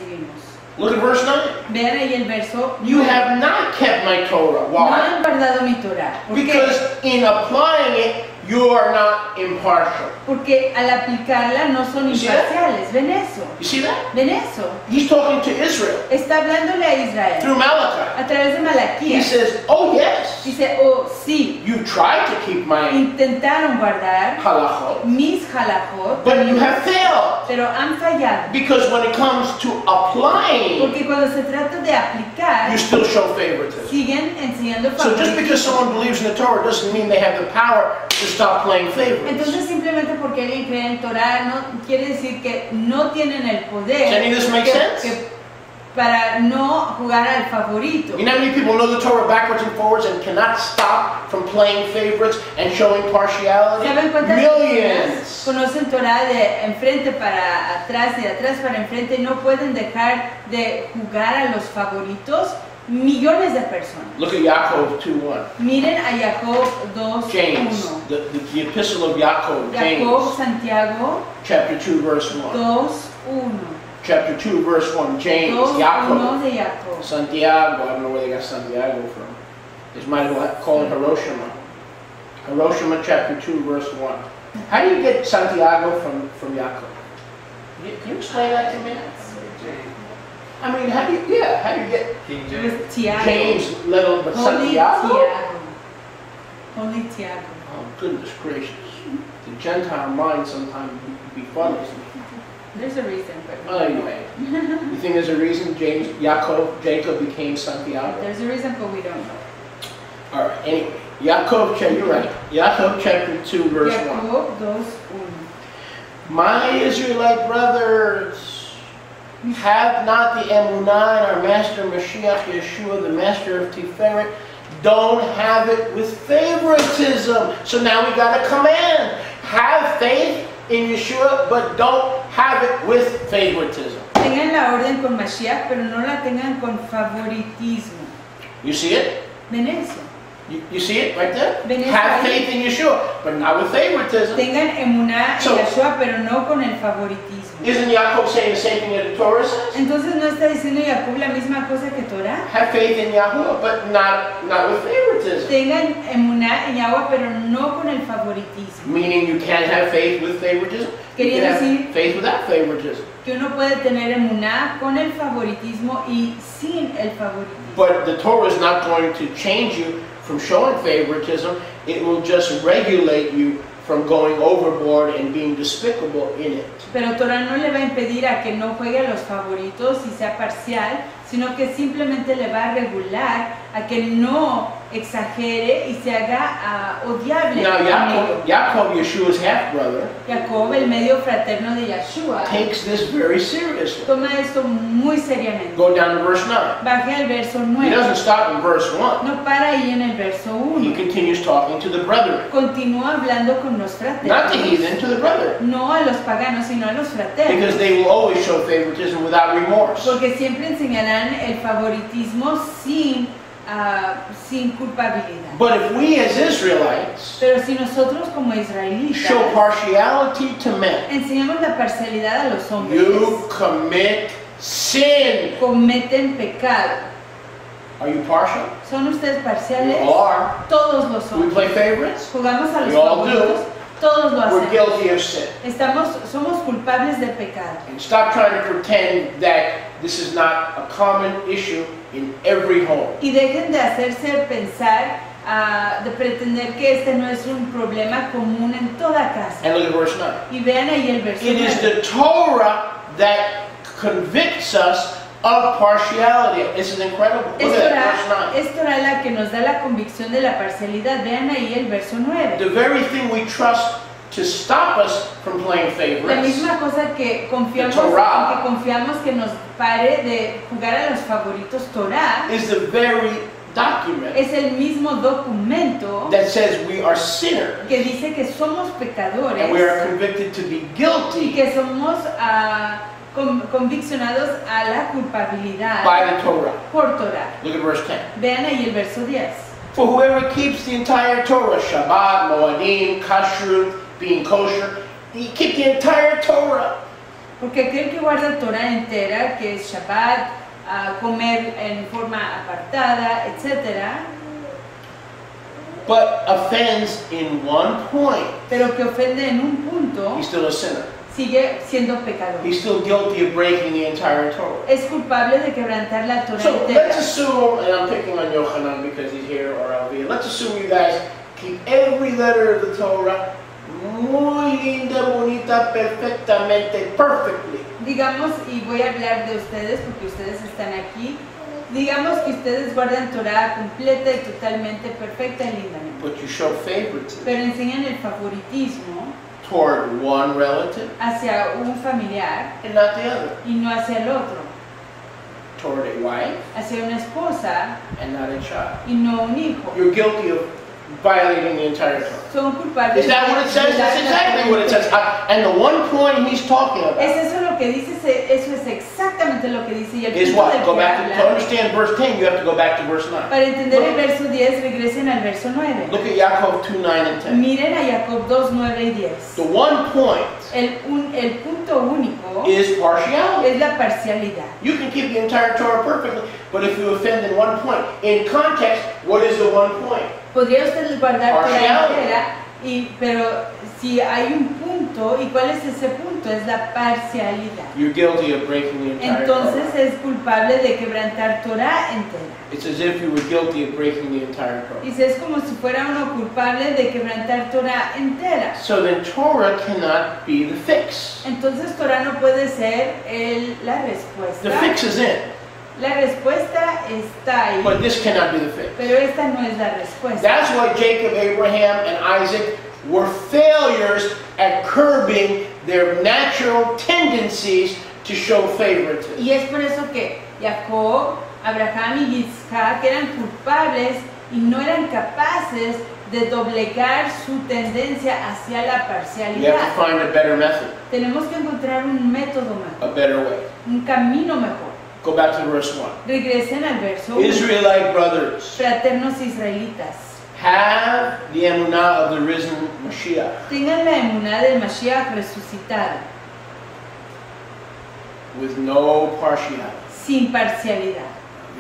recibimos. Look at verse 9. Vean ahí el verso 9. You have not kept my Torah. No Why? han guardado mi Torah. ¿Por qué? Because in applying it, you are not impartial. Porque al aplicarla no son You see that? imparciales. ¿Ven eso? You see that? ¿Ven eso? He's talking to Israel Está hablándole a Israel through Malachi. a través de He Malaquías. says, oh yes, Dice, oh sí, you tried to keep my intentaron guardar halachot, mis halajot, but you have failed. pero han fallado. Because when it comes to applying, Porque cuando se trata de aplicar, you still show favoritism. siguen enseñando So just because favoritismo. someone believes in the Torah doesn't mean they have the power to stop playing favorites. Entonces simplemente porque alguien cree en Torah no quiere decir que no tienen el poder Does any of this make sense? para no jugar al favorito. You know how many people know the Torah backwards and forwards and cannot stop from playing favorites and showing partiality? ¿Saben cuántas Millions. personas conocen Torah de enfrente para atrás y de atrás para enfrente y no pueden dejar de jugar a los favoritos? Millones de personas. Look at Yaakov 2:1. Miren a Jacob 2:1. James, the epistle of Yaakov, Jacob, James, Santiago chapter 2, verse 1. 2:1. Chapter 2, verse 1. James, 2:1 Yaakov, de Jacob. Santiago. I don't know where they got Santiago from. They might as well call it Hiroshima. Hiroshima, chapter 2, verse 1. How do you get Santiago from Yaakov? Can you explain that to me? I mean, how do you get King It James. was Tiago. James, little, but Holy Santiago? Tiago. Holy Tiago. Oh, goodness gracious. The Gentile mind sometimes be funny. There's a reason, but Anyway, you think there's a reason Jacob became Santiago? there's a reason, but we don't know. All right, anyway, you're right. Jacob chapter 2, verse 1. Jacob 2:1. My Israelite brothers, have not the emunah in our master Mashiach Yeshua, the master of Tiferet. Don't have it with favoritism. So now we got a command. Have faith in Yeshua, but don't have it with favoritism. Tengan la orden con Mashiach, pero no la tengan con favoritismo. You see it? ¿Ven eso? You see it right there? Ven eso Have ahí. faith in Yeshua, but not with favoritism. Tengan emuná en So- Yeshua, pero no con el favoritismo. Isn't Jacob saying the same thing that the Torah says? Entonces no está diciendo Jacob la misma cosa que Torah. Have faith in Yahuwah, but not with favoritism. Tengan emuná en Yahweh, pero no con el favoritismo. Meaning you can't have faith with favoritism. You Quería can have decir- faith without favoritism. Que uno puede tener emuná con el favoritismo y sin el favoritismo. But the Torah is not going to change you from showing favoritism. It will just regulate you from going overboard and being despicable in it. Pero Torah no le va a impedir a que no juegue a los favoritos y sea parcial, sino que simplemente le va a regular a que no exagere y se haga odiable. Now con ello. Yaakov, Yeshua's half-brother, Jacob, el medio fraterno de Yeshua, takes this very seriously. toma esto muy seriamente. Go down to verse 9. Baje al verso He 9. doesn't stop in verse 1. No para ahí en el verso He 1. continues talking to the brethren. Continúa hablando con los Not the fraternos. heathen, to the brethren. No a los paganos, sino a los fraternos. Because they will always show favoritism without remorse. Porque siempre enseñarán el favoritismo sin culpabilidad. But if we as Israelites Pero si nosotros como israelitas show partiality to men, enseñamos la parcialidad a los hombres, you commit sin. cometen pecado. Are you partial? ¿Son ustedes parciales? You are. Todos lo Do son. we play favorites? Jugamos a los We all favoritos. Todos lo We're hacemos. guilty of sin. Somos culpables de pecado. And stop trying to pretend that this is not a common issue in every home. Y dejen de hacerse pensar, de pretender que este no es un problema común en toda casa. And look at verse 9. Y vean ahí el verso It is 9. the Torah that convicts us of partiality. This is incredible. Look at that, verse 9. Es Torah la que nos da la convicción de la parcialidad. Vean ahí el verso 9. The very thing we trust to stop us from playing La favorites misma cosa que confiamos, The Torah. que confiamos que nos pare de jugar a los favoritos Torah, is the very document es el mismo documento that says we are sinners que dice que somos pecadores and we are convicted to be y guilty que somos conviccionados a la culpabilidad by the Torah. por Torah. Look at verse 10. Vean ahí el verso 10. For whoever keeps the entire Torah, Shabbat, Moedim, Kashrut, being kosher, you keep the entire Torah. Porque aquel que guarda Torah entera, que es Shabbat, comer en forma apartada, etc., but offends in one point, pero que ofende en un punto, he's still a sinner. sigue siendo pecador. He's still guilty of breaking the entire Torah. Es culpable de quebrantar la Torah So entera. let's assume, and I'm picking on Yochanan because he's here, or Alvia, let's assume you guys keep every letter of the Torah muy linda, bonita, perfectamente, perfectly. Digamos, y voy a hablar de ustedes porque ustedes están aquí, digamos que ustedes guardan Torah completa y totalmente perfecta y lindamente, But you show favoritism pero enseñan el favoritismo toward one relative hacia un familiar and not the other. y no hacia el otro, Toward a wife hacia una esposa and not a child. y no un hijo. You're guilty of violating the entire Torah. Son culpables. Is that what it says? That's exactly what it says. And the one point he's talking about ¿Es eso lo que dice? Eso es exactamente lo que dice. Y el is punto what? del Go que back to habla, understand verse 10, you have to go back to verse 9. para entender el verso 10, regresen al verso 9. Look at Yaakov 2, 9 and 10. Miren a Jacob 2, 9 y 10. The one point El punto único is partiality. es la parcialidad. You can keep the entire Torah perfectly, but if you offend in one point, in context, what is the one point? Podría usted guardar Torah Partiality. entera, pero si hay un punto, ¿y cuál es ese punto? Es la parcialidad. You're guilty of breaking the entire Torah. Entonces es culpable de quebrantar Torah entera. It's as if you were guilty of breaking the entire Torah. Dice, es como si fuera uno culpable de quebrantar Torah entera. So then Torah cannot be the fix. Entonces Torah no puede ser la The respuesta. fix is in, La respuesta está ahí, but this cannot be the fix. pero esta no es la respuesta. That's why Jacob, Abraham, and Isaac were failures at curbing their natural tendencies to show favoritism. Y es por eso que Jacob, Abraham y Isaac eran culpables y no eran capaces de doblegar su tendencia hacia la You have parcialidad. to find a better method, Tenemos que encontrar un método a mejor, better way. un camino mejor. Go back to verse 1. Regresen al verso 1. Israelite brothers, Fraternos israelitas, have the emunah of the risen Mashiach tengan la emuná del Mashiach resucitado, with no partiality. sin parcialidad.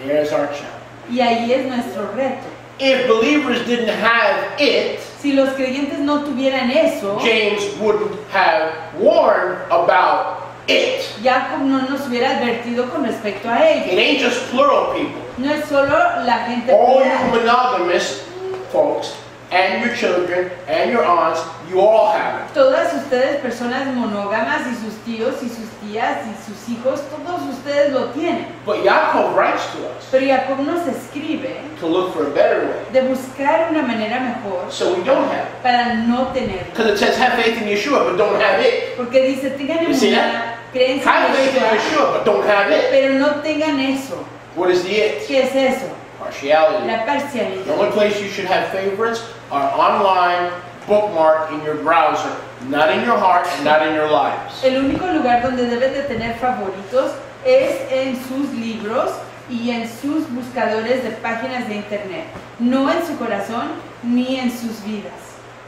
There's our challenge. Y ahí es nuestro reto. If believers didn't have it, Si los creyentes no tuvieran eso, James wouldn't have warned about it. Jacob no nos hubiera advertido con respecto a It ello. ain't just plural people. No es solo la gente All you plural. monogamous folks and your children and your aunts, you all have it. Todas ustedes, personas monógamas y sus tíos y sus tías y sus hijos, todos ustedes lo tienen. But Yaakov writes to us Pero Jacob nos escribe to look for a better way de buscar una manera mejor so we don't have it. para no tenerlo. Because it says have faith in Yeshua but don't have it. Porque dice, tengan You see una creencia Have en faith in Yeshua, Yeshua but don't have it. pero no tengan eso. What is the it? ¿Qué es eso? Partiality. La The parcialidad. only place you should have favorites are online, bookmark in your browser, not in your heart and not in your lives. El único lugar donde deben de tener favoritos es en sus libros y en sus buscadores de páginas de internet, no en su corazón ni en sus vidas.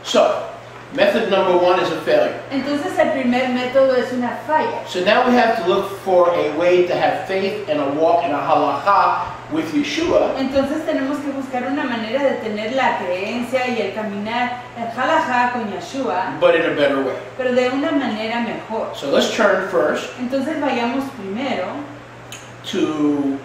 So, method number 1 is a failure. Entonces el primer método es una falla. So now we have to look for a way to have faith and a walk in a halakha with Yeshua, Entonces tenemos que buscar una manera de tener la creencia y el caminar, el halajá con Yeshua, but in a better way. pero de una manera mejor. So let's turn first Entonces vayamos primero to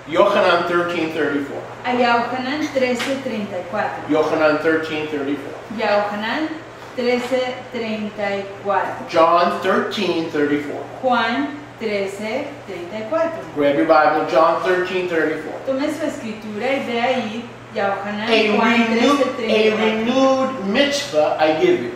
Yochanan 13:34. a Yahohanan 13:34. Yochanan 13:34. Yahohanan 13:34. John 13:34. Juan 13:34. Grab your Bible, John 13:34. Tome su escritura y ve ahí Yahohanan A Juan renewed 13:34. mitzvah I give you,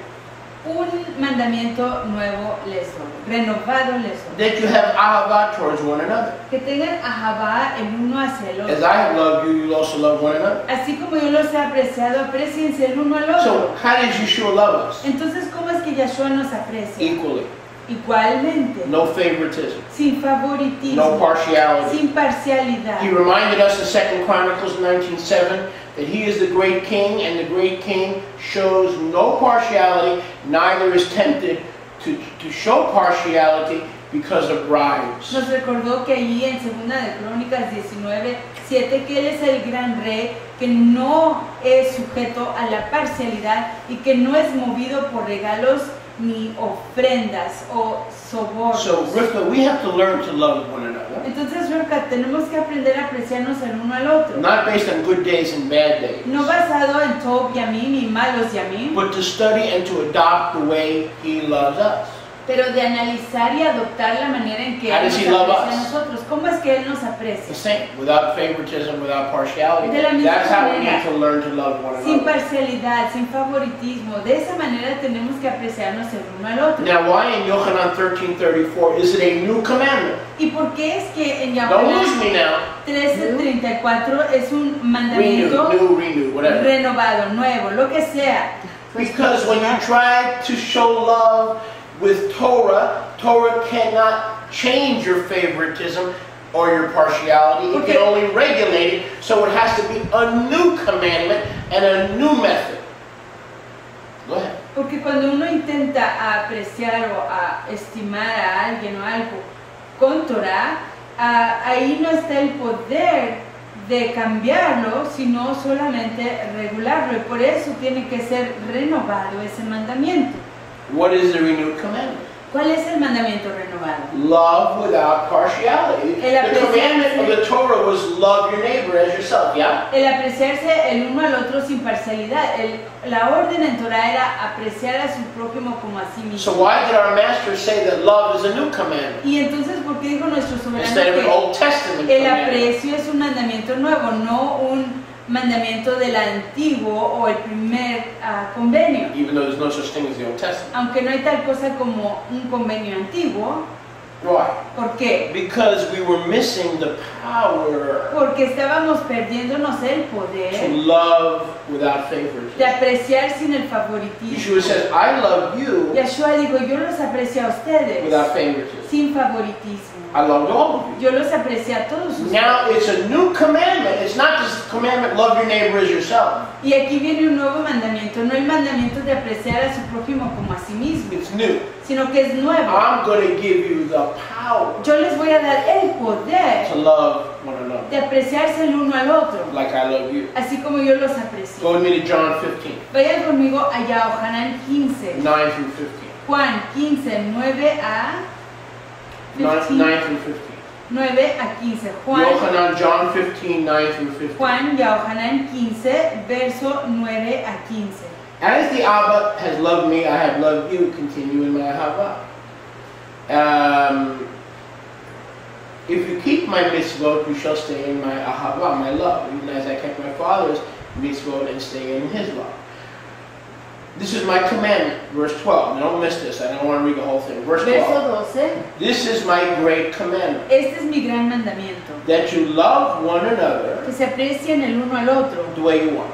Un mandamiento nuevo les doy, renovado les doy. that you have ahava towards one another. Que tengan ahabá el uno hacia el As otro. I have loved you, you also love one another. Así como yo los he apreciado, apréciense el uno al So otro. how does Yeshua love us? Entonces, ¿cómo es que Yahshua nos aprecia? Equally. Igualmente, No favoritism. sin No favoritismo, partiality. sin parcialidad. He reminded us in 2 Chronicles 19:7 that he is the great king, and the great king shows no partiality, neither is tempted to show partiality, because of bribes. Nos recordó que allí en 2 de Crónicas 19:7 que Él es el gran rey, que no es sujeto a la parcialidad y que no es movido por regalos ni ofrendas o sobornos. So, Rivka, we have to learn to love one another. Entonces, Rivka, tenemos que aprender a apreciarnos el uno al otro. Not based on good days and bad days. No basado en Tov Yamim y malos Yamim, But to study and to adopt the way He loves us. pero de analizar y adoptar la manera en que How Él does nos he love aprecia a us? nosotros. ¿Cómo es que Él nos The aprecia? same, without favoritism, without partiality. De la misma That's how we manera. need to learn to love one Sin another. parcialidad, sin favoritismo. De esa manera tenemos que apreciarnos el uno al otro. Now, why in Yochanan 13:34 is it a new commandment? ¿Y por qué es que en Don't lose Yohanan me now. 13:34 es un mandamiento Renew, whatever. renovado, nuevo, lo que sea? Because when you try to show love with Torah, Torah cannot change your favoritism or your partiality. It Okay. can only regulate it. So it has to be a new commandment and a new method. Go ahead. Porque cuando uno intenta apreciar o a estimar a alguien o algo con Torah, ahí no está el poder de cambiarlo, sino solamente regularlo. Y por eso tiene que ser renovado ese mandamiento. What is the renewed commandment? ¿Cuál es el mandamiento renovado? Love without partiality. The commandment of the Torah was love your neighbor as yourself, yeah? El apreciarse el uno al otro sin parcialidad. La orden en Torah era apreciar a su prójimo como a sí mismo. So why did our master say that love is a new commandment Y entonces, ¿por qué dijo nuestro soberano instead of an que Old Testament el commandment? aprecio es un mandamiento nuevo, no un mandamiento del antiguo o el primer convenio? Even though there's no such thing as the Old Testament. Aunque no hay tal cosa como un convenio antiguo. Why? ¿Por qué? Because we were missing the power Porque estábamos perdiéndonos el to poder love without de favoritism. apreciar sin el favoritismo. Yeshua says, I love you Yeshua dijo, yo los aprecio a ustedes without favoritism. sin favoritismo. I love all of you. Yo los aprecio a todos ustedes. Now it's a new commandment. It's not just a commandment, love your neighbor as yourself. Y aquí viene un nuevo mandamiento, no el mandamiento de apreciar a su prójimo como a sí mismo, It's new. sino que es nuevo. I'm going to give you the power Yo les voy a dar el poder to love one another de apreciarse el uno al otro, like I love you. así como yo los aprecio. Go with me to John 15, Vayan conmigo allá a Johanán 15, 9 through 15. Juan 15, 9 a 15. 9 through 15. 9 a 15. Yochanan, John 15, 9 through 15. Juan y Johanán 15, verso 9 a 15. As the Abba has loved me, I have loved you. Continue in my Ahava. If you keep my mitzvot, you shall stay in my Ahava, my love, even as I kept my father's mitzvot and stay in his love. This is my commandment, verse 12. Now don't miss this. I don't want to read the whole thing. Verse 12. Verso 12. This is my great commandment, Este es mi gran mandamiento, that you love one another que se aprecien el uno al otro, the way you want.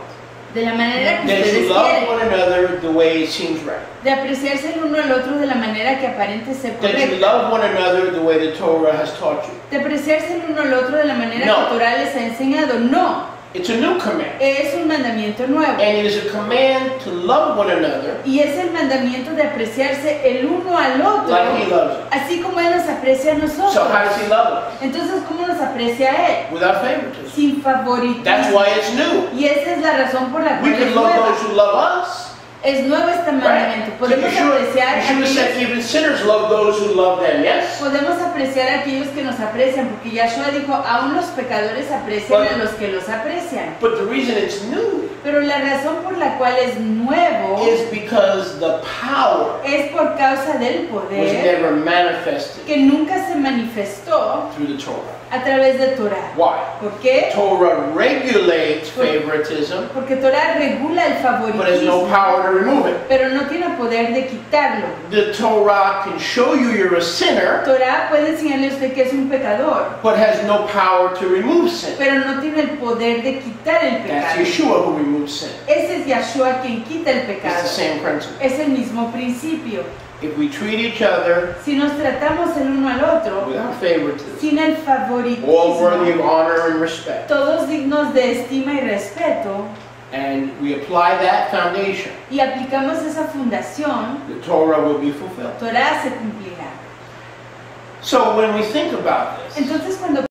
de la manera que That you ustedes love quieren, one another the way it seems right. de apreciarse el uno al otro de la manera que aparente ser That you correcta, love one another the way the Torah has taught you. de apreciarse el uno al otro de la manera No. que Torah les ha enseñado. No, It's a new command. es un mandamiento nuevo. And it is a command to love one another Y es el mandamiento de apreciarse el uno al otro, like he loves us. así como Él nos aprecia a nosotros. So how does he love us? Entonces, ¿cómo nos aprecia Él? Without favoritism. Sin favoritismo. That's why it's new. Y esa es la razón por la We cual can es love nueva. those who love us. Es nuevo este mandamiento. Right? Podemos apreciar a Yeshua said aquellos, even sinners love those who love them, yes? podemos apreciar a aquellos que nos aprecian, porque Yahshua dijo, aún los pecadores aprecian a los que los aprecian. But the reason it's new Pero la razón por la cual es nuevo is because the power es por causa del was poder never manifested que nunca se manifestó through the Torah. a través de Torah. Why? ¿Por qué? Torah regulates favoritism, Porque Torah regula el but has no favoritismo, power to remove it. pero no tiene poder de quitarlo. The Torah can show you you're a sinner, Torah puede enseñarle a usted que es un pecador, but has no power to remove sin. pero no tiene el poder de quitar el That's pecado. Yeshua who removes sin. Ese es Yahshua quien quita el It's pecado. the same principle. Es el mismo principio. If we treat each other Si nos tratamos el uno al otro without favoritism, sin el all worthy of favoritismo, honor and respect, todos dignos de estima y respeto, and we apply that foundation, y aplicamos esa fundación, the Torah will be fulfilled. Torah se cumplirá. So when we think about this, Entonces cuando